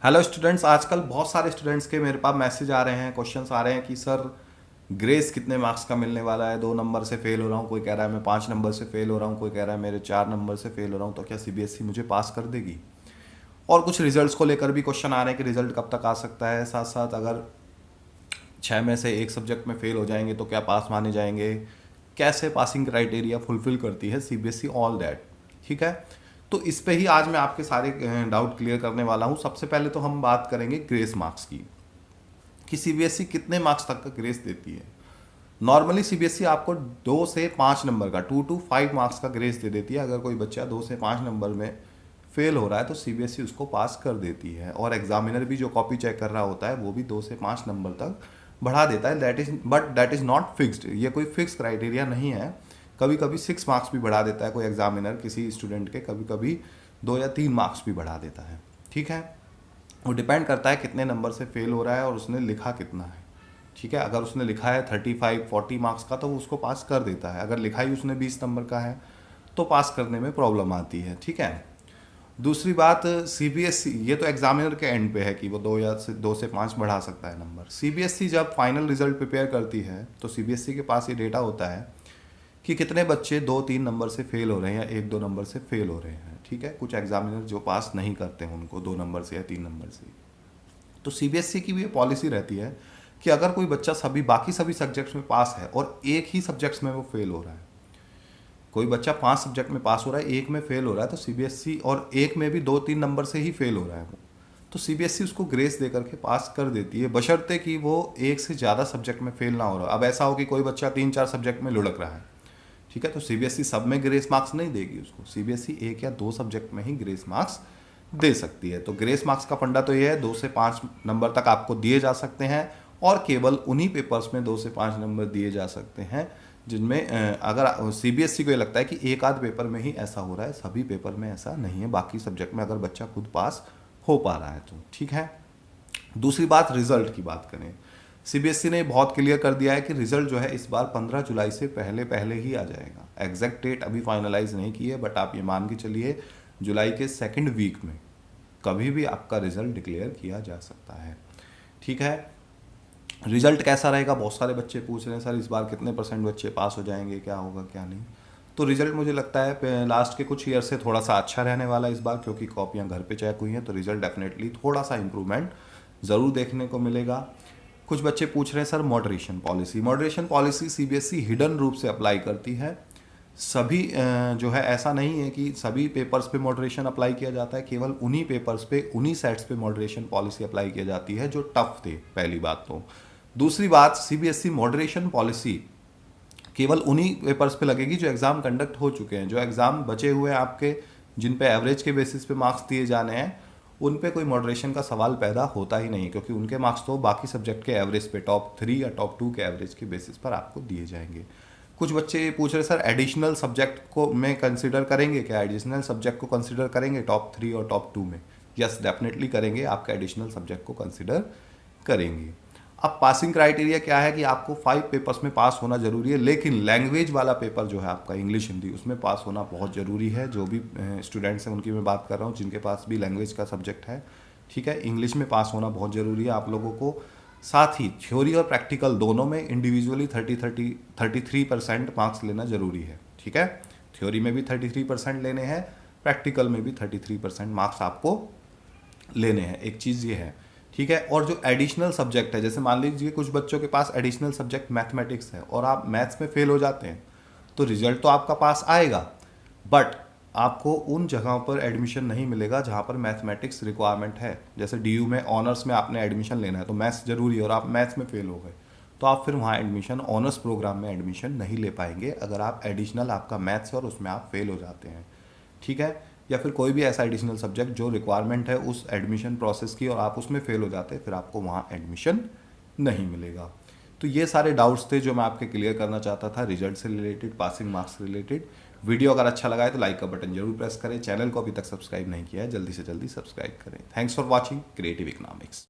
Hello students, आजकल बहुत सारे स्टूडेंट्स के मेरे पास मैसेज आ रहे हैं, क्वेश्चंस आ रहे हैं कि सर ग्रेस कितने मार्क्स का मिलने वाला है। 2 नंबर से फेल हो रहा हूँ, कोई कह रहा है मैं 5 नंबर से फेल हो रहा हूँ, कोई कह रहा है मेरे 4 नंबर से फेल हो रहा हूँ, तो क्या सीबीएसई मुझे पास कर देगी। और कुछ रिजल्ट्स को लेकर भी क्वेश्चन आ रहे हैं कि रिजल्ट कब तक आ सकता है। साथ साथ अगर 6 में से एक सब्जेक्ट में फेल हो जाएंगे तो क्या पास माने जाएंगे, कैसे पासिंग क्राइटेरिया फुलफिल करती है सीबीएसई, ऑल दैट। ठीक है, तो इस पे ही आज मैं आपके सारे डाउट क्लियर करने वाला हूँ। सबसे पहले तो हम बात करेंगे ग्रेस मार्क्स की, कि सीबीएसई कितने मार्क्स तक का ग्रेस देती है। नॉर्मली सीबीएसई आपको 2 से 5 नंबर का 2 to 5 मार्क्स का ग्रेस दे देती है। अगर कोई बच्चा 2 से 5 नंबर में फेल हो रहा है तो सीबीएसई उसको पास कर देती है, और एग्जामिनर भी जो कॉपी चेक कर रहा होता है वो भी 2 से 5 नंबर तक बढ़ा देता है। दैट इज नॉट फिक्स्ड, ये कोई फिक्स क्राइटेरिया नहीं है। कभी कभी 6 मार्क्स भी बढ़ा देता है कोई एग्जामिनर किसी स्टूडेंट के, कभी कभी 2 या 3 मार्क्स भी बढ़ा देता है। ठीक है, वो डिपेंड करता है कितने नंबर से फेल हो रहा है और उसने लिखा कितना है। ठीक है, अगर उसने लिखा है 35-40 मार्क्स का तो वो उसको पास कर देता है। अगर लिखा ही उसने 20 नंबर का है तो पास करने में प्रॉब्लम आती है। ठीक है, दूसरी बात, सीबीएसई ये तो एग्जामिनर के एंड पे है कि वो 2 से 5 बढ़ा सकता है नंबर। सीबीएसई जब फाइनल रिजल्ट प्रिपेयर करती है तो सीबीएसई के पास ये डेटा होता है कि कितने बच्चे 2-3 नंबर से फेल हो रहे हैं या 1-2 नंबर से फेल हो रहे हैं। ठीक है, कुछ एग्जामिनर जो पास नहीं करते हैं उनको 2 नंबर से या 3 नंबर से। तो सीबीएसई की भी ये पॉलिसी रहती है कि अगर कोई बच्चा बाकी सभी सब्जेक्ट्स में पास है और एक ही सब्जेक्ट्स में वो फेल हो रहा है, कोई बच्चा 5 सब्जेक्ट में पास हो रहा है, एक में फेल हो रहा है, तो सीबीएसई और एक में भी 2-3 नंबर से ही फेल हो रहा है वो, तो सीबीएसई उसको ग्रेस दे करके पास कर देती है, बशर्ते कि वो एक से ज़्यादा सब्जेक्ट में फेल ना हो रहा। अब ऐसा हो कि कोई बच्चा 3-4 सब्जेक्ट में लुढ़क रहा है, ठीक है, तो सीबीएसई सब में ग्रेस मार्क्स नहीं देगी उसको। सीबीएसई 1 या 2 सब्जेक्ट में ही ग्रेस मार्क्स दे सकती है। तो ग्रेस मार्क्स का फंडा तो ये है, 2 से 5 नंबर तक आपको दिए जा सकते हैं, और केवल उन्हीं पेपर्स में 2 से 5 नंबर दिए जा सकते हैं जिनमें अगर सीबीएसई को ये लगता है कि एक आध पेपर में ही ऐसा हो रहा है, सभी पेपर में ऐसा नहीं है, बाकी सब्जेक्ट में अगर बच्चा खुद पास हो पा रहा है तो। ठीक है, दूसरी बात, रिजल्ट की बात करें, सीबीएसई ने बहुत क्लियर कर दिया है कि रिजल्ट जो है इस बार 15 जुलाई से पहले पहले ही आ जाएगा। एग्जैक्ट डेट अभी फाइनलाइज नहीं की है, बट आप ये मान के चलिए जुलाई के सेकंड वीक में कभी भी आपका रिजल्ट डिक्लेयर किया जा सकता है। ठीक है, रिजल्ट कैसा रहेगा, बहुत सारे बच्चे पूछ रहे हैं सर इस बार कितने % बच्चे पास हो जाएंगे, क्या होगा क्या नहीं। तो रिजल्ट मुझे लगता है लास्ट के कुछ ईयर से थोड़ा सा अच्छा रहने वाला है इस बार, क्योंकि कॉपियाँ घर पे चेक हुई हैं, तो रिजल्ट डेफिनेटली थोड़ा सा इंप्रूवमेंट ज़रूर देखने को मिलेगा। कुछ बच्चे पूछ रहे हैं sir moderation policy CBSE hidden रूप से अप्लाई करती है। सभी जो है ऐसा नहीं है कि सभी पेपर्स पे मॉडरेशन अप्लाई किया जाता है, केवल उन्हीं पेपर्स पे उन्हीं सेट्स पे मॉडरेशन पॉलिसी अप्लाई की जाती है जो टफ थे, पहली बात तो। दूसरी बात, सीबीएसई मॉडरेशन पॉलिसी केवल उन्हीं पेपर्स पे लगेगी जो एग्ज़ाम कंडक्ट हो चुके हैं, जो एग्ज़ाम बचे हुए हैं आपके, जिन पे एवरेज के बेसिस पे मार्क्स दिए जाने हैं, उन पे कोई मॉडरेशन का सवाल पैदा होता ही नहीं, क्योंकि उनके मार्क्स तो बाकी सब्जेक्ट के एवरेज पे टॉप 3 या टॉप 2 के एवरेज के बेसिस पर आपको दिए जाएंगे। कुछ बच्चे ये पूछ रहे सर एडिशनल सब्जेक्ट को में कंसिडर करेंगे क्या, एडिशनल सब्जेक्ट को कंसिडर करेंगे टॉप 3 और टॉप 2 में। यस, डेफिनेटली करेंगे, आपका एडिशनल सब्जेक्ट को कंसिडर करेंगे। अब पासिंग क्राइटेरिया क्या है कि आपको 5 पेपर्स में पास होना जरूरी है, लेकिन लैंग्वेज वाला पेपर जो है आपका इंग्लिश हिंदी, उसमें पास होना बहुत ज़रूरी है। जो भी स्टूडेंट्स हैं उनकी मैं बात कर रहा हूँ जिनके पास भी लैंग्वेज का सब्जेक्ट है, ठीक है, इंग्लिश में पास होना बहुत ज़रूरी है आप लोगों को। साथ ही थ्योरी और प्रैक्टिकल दोनों में इंडिविजुअली 33% मार्क्स लेना ज़रूरी है। ठीक है, थ्योरी में भी 33% लेने हैं, प्रैक्टिकल में भी 33% मार्क्स आपको लेने हैं, एक चीज़ ये है। ठीक है, और जो एडिशनल सब्जेक्ट है, जैसे मान लीजिए कुछ बच्चों के पास एडिशनल सब्जेक्ट मैथमेटिक्स है और आप मैथ्स में फेल हो जाते हैं, तो रिजल्ट तो आपका पास आएगा, बट आपको उन जगहों पर एडमिशन नहीं मिलेगा जहाँ पर मैथमेटिक्स रिक्वायरमेंट है। जैसे डीयू में ऑनर्स में आपने एडमिशन लेना है तो मैथ्स जरूरी है, और आप मैथ्स में फेल हो गए तो आप फिर वहाँ एडमिशन, ऑनर्स प्रोग्राम में एडमिशन नहीं ले पाएंगे अगर आप एडिशनल आपका मैथ्स है और उसमें आप फेल हो जाते हैं। ठीक है, या फिर कोई भी ऐसा एडिशनल सब्जेक्ट जो रिक्वायरमेंट है उस एडमिशन प्रोसेस की और आप उसमें फेल हो जाते हैं, फिर आपको वहाँ एडमिशन नहीं मिलेगा। तो ये सारे डाउट्स थे जो मैं आपके क्लियर करना चाहता था रिजल्ट से रिलेटेड, पासिंग मार्क्स से रिलेटेड। वीडियो अगर अच्छा लगा है तो लाइक का बटन जरूर प्रेस करें, चैनल को अभी तक सब्सक्राइब नहीं किया है जल्दी से जल्दी सब्सक्राइब करें। Thanks for watching creative economics.